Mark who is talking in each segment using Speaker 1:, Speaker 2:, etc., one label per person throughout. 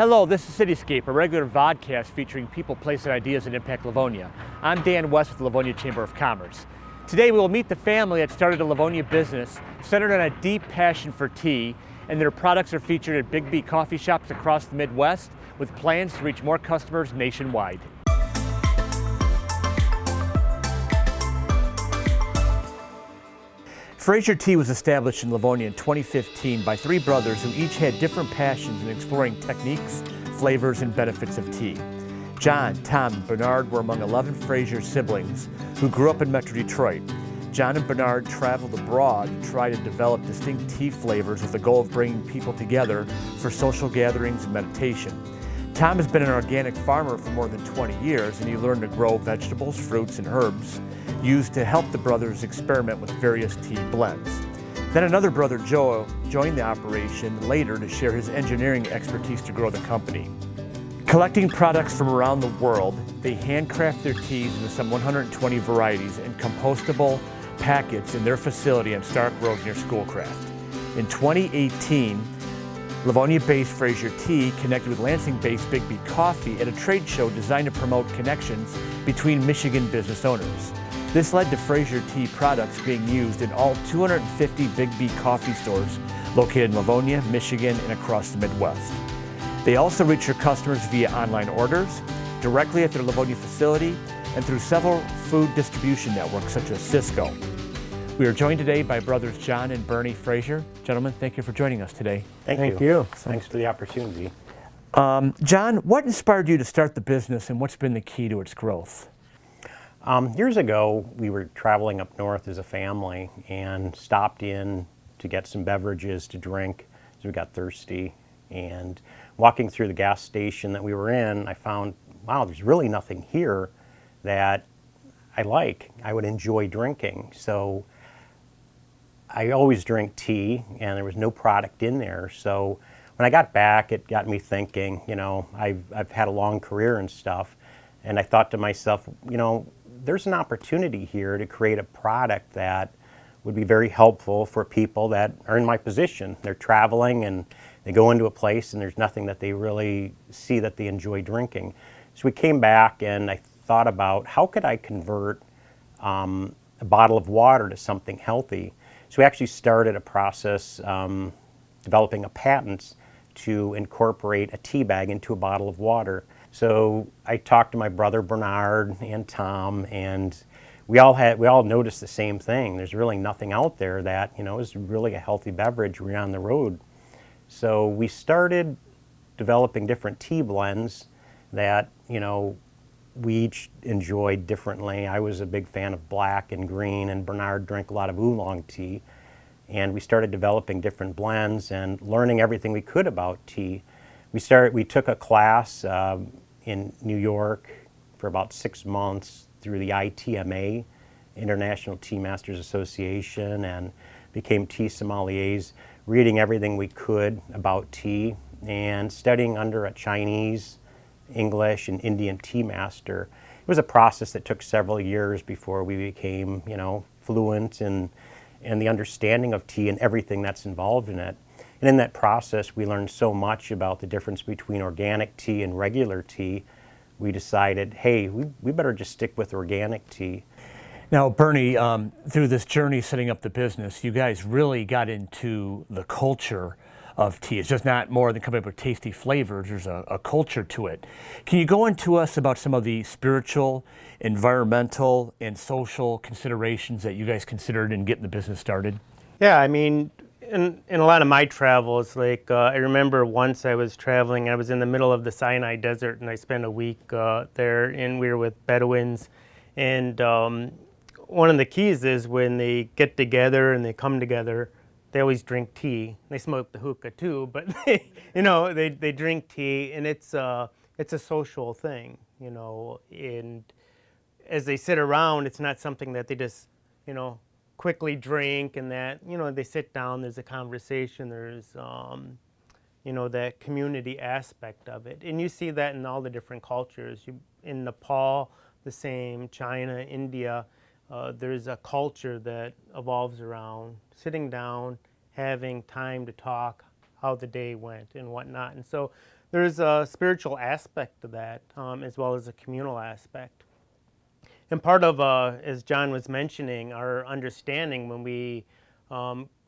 Speaker 1: Hello, this is Cityscape, a regular vodcast featuring people, places, and ideas that impact Livonia. I'm Dan West with the Livonia Chamber of Commerce. Today we will meet the family that started a Livonia business centered on a deep passion for tea, and their products are featured at Big B coffee shops across the Midwest with plans to reach more customers nationwide. Fraser Tea was established in Livonia in 2015 by three brothers who each had different passions in exploring techniques, flavors, and benefits of tea. John, Tom, and Bernard were among 11 Fraser siblings who grew up in Metro Detroit. John and Bernard traveled abroad to try to develop distinct tea flavors with the goal of bringing people together for social gatherings and meditation. Tom has been an organic farmer for more than 20 years, and he learned to grow vegetables, fruits, and herbs used to help the brothers experiment with various tea blends. Then another brother, Joe, joined the operation later to share his engineering expertise to grow the company. Collecting products from around the world, they handcraft their teas into some 120 varieties in compostable packets in their facility on Stark Road near Schoolcraft. In 2018, Livonia-based Fraser Tea connected with Lansing-based Big B Coffee at a trade show designed to promote connections between Michigan business owners. This led to Fraser Tea products being used in all 250 Big B coffee stores located in Livonia, Michigan, and across the Midwest. They also reach their customers via online orders, directly at their Livonia facility, and through several food distribution networks such as Cisco. We are joined today by brothers John and Bernie Fraser. Gentlemen, thank you for joining us today.
Speaker 2: Thank you. Thanks for the opportunity.
Speaker 1: John, what inspired you to start the business and what's been the key to its growth?
Speaker 2: Years ago, we were traveling up north as a family and stopped in to get some beverages to drink as we got thirsty. And walking through the gas station that we were in, I found, wow, there's really nothing here that I would enjoy drinking. So I always drink tea, and there was no product in there. So when I got back, it got me thinking, I've had a long career and stuff, and I thought to myself, there's an opportunity here to create a product that would be very helpful for people that are in my position. They're traveling and they go into a place and there's nothing that they really see that they enjoy drinking. So we came back and I thought about how could I convert a bottle of water to something healthy. So we actually started a process developing a patent to incorporate a tea bag into a bottle of water. So I talked to my brother Bernard and Tom, and we all noticed the same thing. There's really nothing out there that is really a healthy beverage when you're on the road. So we started developing different tea blends that we each enjoyed differently. I was a big fan of black and green, and Bernard drank a lot of oolong tea. And we started developing different blends and learning everything we could about tea. We took a class in New York for about 6 months through the ITMA, International Tea Masters Association, and became tea sommeliers, reading everything we could about tea and studying under a Chinese, English, and Indian tea master. It was a process that took several years before we became, fluent in the understanding of tea and everything that's involved in it. And in that process, we learned so much about the difference between organic tea and regular tea. We decided, hey, we better just stick with organic tea.
Speaker 1: Now, Bernie, through this journey setting up the business, you guys really got into the culture of tea. It's just not more than coming up with tasty flavors. There's a culture to it. Can you go into us about some of the spiritual, environmental, and social considerations that you guys considered in getting the business started?
Speaker 3: Yeah, I mean, in a lot of my travels, I remember once I was traveling, I was in the middle of the Sinai Desert, and I spent a week there, and we were with Bedouins. And one of the keys is when they get together and they come together, they always drink tea. They smoke the hookah too, but they drink tea, and it's a social thing, And as they sit around, it's not something that they just quickly drink, and that they sit down. There's a conversation. There's that community aspect of it, and you see that in all the different cultures. In Nepal, the same. China, India. There's a culture that evolves around sitting down, having time to talk, how the day went and whatnot. And so there's a spiritual aspect to that, as well as a communal aspect. And part of, as John was mentioning, our understanding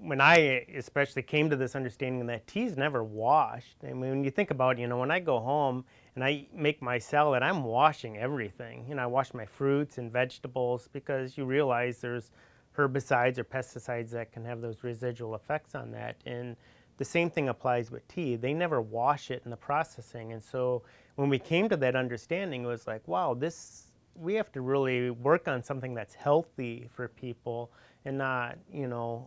Speaker 3: when I especially came to this understanding that tea's never washed. I mean, when you think about, when I go home and I make my salad, I'm washing everything. I wash my fruits and vegetables, because you realize there's herbicides or pesticides that can have those residual effects on that. And the same thing applies with tea. They never wash it in the processing. And so when we came to that understanding, it was like, wow, we have to really work on something that's healthy for people and not,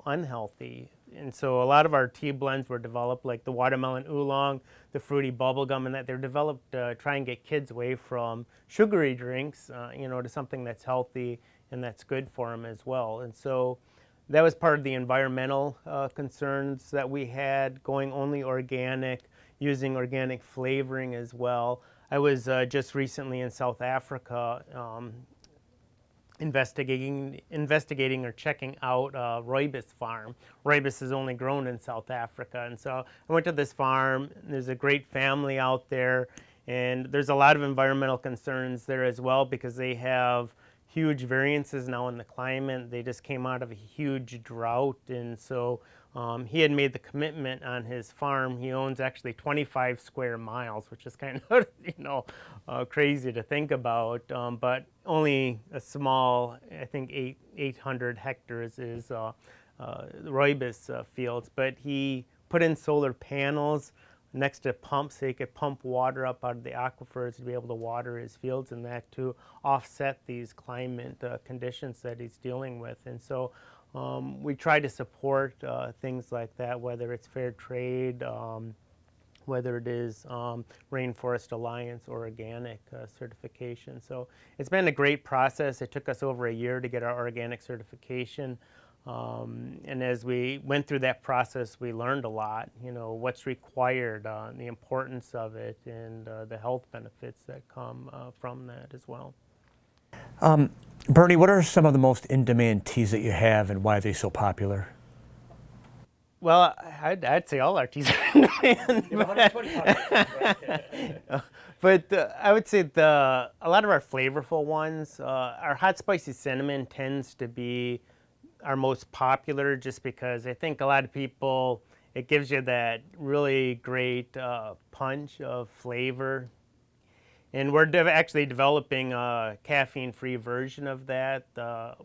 Speaker 3: unhealthy. And so a lot of our tea blends were developed, like the watermelon oolong, the fruity bubblegum, and that they're developed to try and get kids away from sugary drinks, to something that's healthy and that's good for them as well. And so that was part of the environmental concerns that we had, going only organic, using organic flavoring as well. I was just recently in South Africa investigating or checking out rooibos farm. Rooibos is only grown in South Africa, and so I went to this farm. There's a great family out there, and there's a lot of environmental concerns there as well, because they have huge variances now in the climate. They just came out of a huge drought, and so he had made the commitment on his farm. He owns actually 25 square miles, which is kind of crazy to think about, but only a small, I think 800 hectares is rooibos fields. But he put in solar panels next to pumps so he could pump water up out of the aquifers to be able to water his fields, and that to offset these climate conditions that he's dealing with. And so we try to support things like that, whether it's fair trade, whether it is Rainforest Alliance or organic certification. So it's been a great process. It took us over a year to get our organic certification. And as we went through that process, we learned a lot, what's required, the importance of it, and the health benefits that come from that as well.
Speaker 1: Bernie, what are some of the most in-demand teas that you have, and why are they so popular?
Speaker 3: Well, I'd say all our teas are in demand. But I would say a lot of our flavorful ones, our hot spicy cinnamon tends to be our most popular, just because I think a lot of people, it gives you that really great punch of flavor. And we're actually developing a caffeine-free version of that out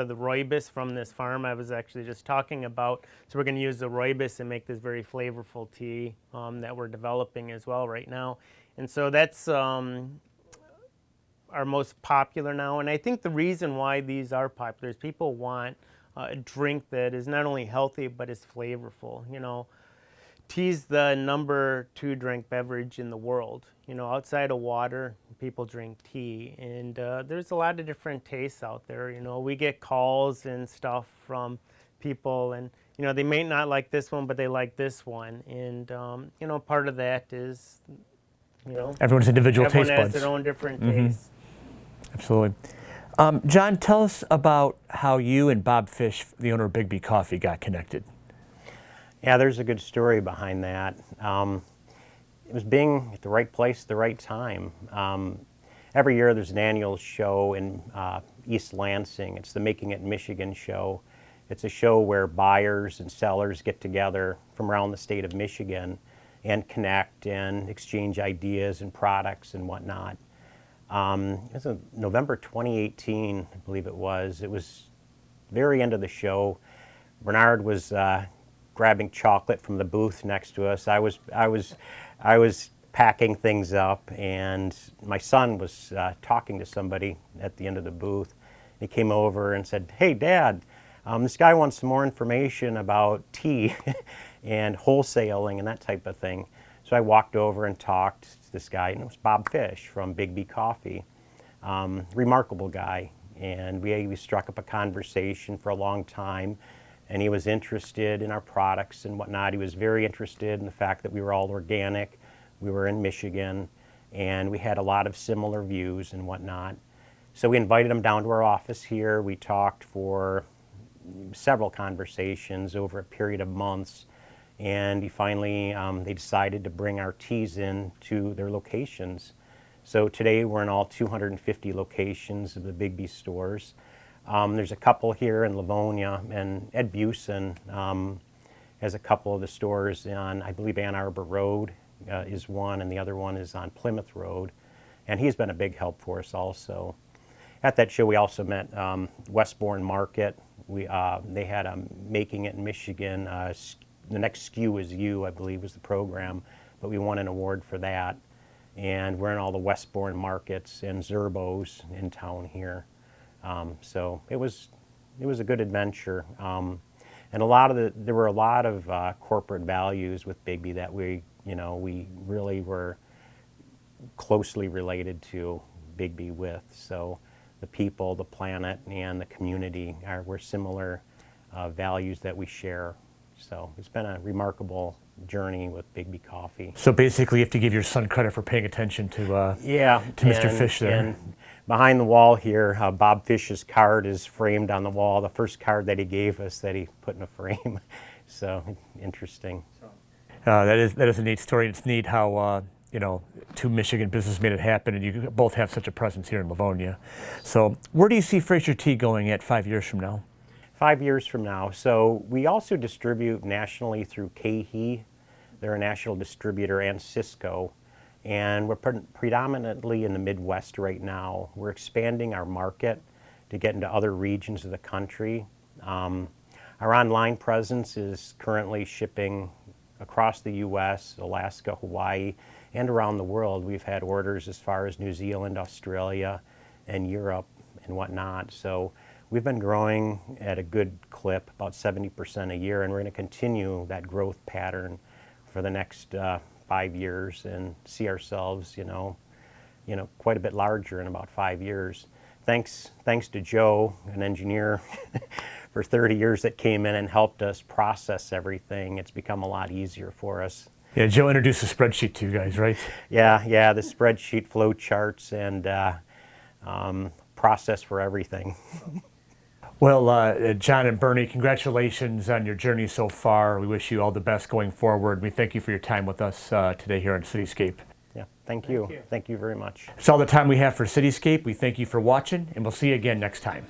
Speaker 3: of the rooibos from this farm I was actually just talking about. So we're going to use the rooibos and make this very flavorful tea that we're developing as well right now. And so that's our most popular now. And I think the reason why these are popular is people want a drink that is not only healthy but is flavorful. Tea's the number 2 drink beverage in the world. Outside of water, people drink tea, and there's a lot of different tastes out there. We get calls and stuff from people, and they may not like this one, but they like this one, and part of that is
Speaker 1: Everyone's individual taste buds.
Speaker 3: Everyone has their own different tastes.
Speaker 1: Absolutely. John, tell us about how you and Bob Fish, the owner of Big B Coffee, got connected.
Speaker 2: Yeah, there's a good story behind that. It was being at the right place at the right time. Every year there's an annual show in East Lansing. It's the Making It in Michigan show. It's a show where buyers and sellers get together from around the state of Michigan and connect and exchange ideas and products and whatnot. It was in November 2018, I believe it was. It was very end of the show. Bernard was grabbing chocolate from the booth next to us. I was packing things up, and my son was talking to somebody at the end of the booth. He came over and said, "Hey, Dad, this guy wants some more information about tea and wholesaling and that type of thing." So I walked over and talked to this guy, and it was Bob Fish from Big B Coffee. Remarkable guy, and we struck up a conversation for a long time, and he was interested in our products and whatnot. He was very interested in the fact that we were all organic, we were in Michigan, and we had a lot of similar views and whatnot. So we invited him down to our office here. We talked for several conversations over a period of months, And he finally, they decided to bring our teas in to their locations. So today we're in all 250 locations of the Big stores. There's a couple here in Livonia, and Ed Busen has a couple of the stores on, I believe, Ann Arbor Road is one, and the other one is on Plymouth Road. And he's been a big help for us also. At that show, we also met Westbourne Market. They had a Making It in Michigan. The next SKU is You, I believe, was the program, but we won an award for that. And we're in all the Westbourne markets and Zerbo's in town here. So it was a good adventure. And there were a lot of corporate values with Bigby that we really were closely related to Bigby with. So the people, the planet, and the community were similar values that we share. So it's been a remarkable journey with Bigby Coffee.
Speaker 1: So basically, you have to give your son credit for paying attention to Mr. Fish there.
Speaker 2: And behind the wall here, Bob Fish's card is framed on the wall. The first card that he gave us that he put in a frame. So interesting.
Speaker 1: That is a neat story. It's neat how two Michigan businesses made it happen, and you both have such a presence here in Livonia. So where do you see Fraser Tea going at 5 years from now?
Speaker 2: 5 years from now. So we also distribute nationally through KeHE. They're a national distributor, and Cisco. And we're predominantly in the Midwest right now. We're expanding our market to get into other regions of the country. Our online presence is currently shipping across the U.S., Alaska, Hawaii, and around the world. We've had orders as far as New Zealand, Australia, and Europe and whatnot. So we've been growing at a good clip, about 70% a year, and we're going to continue that growth pattern for the next 5 years and see ourselves, quite a bit larger in about 5 years. Thanks to Joe, an engineer for 30 years that came in and helped us process everything. It's become a lot easier for us.
Speaker 1: Yeah, Joe introduced a spreadsheet to you guys, right?
Speaker 2: Yeah, the spreadsheet, flow charts, and process for everything.
Speaker 1: Well, John and Bernie, congratulations on your journey so far. We wish you all the best going forward. We thank you for your time with us today here on Cityscape.
Speaker 2: Yeah, thank you. Thank you very much.
Speaker 1: That's all the time we have for Cityscape. We thank you for watching, and we'll see you again next time.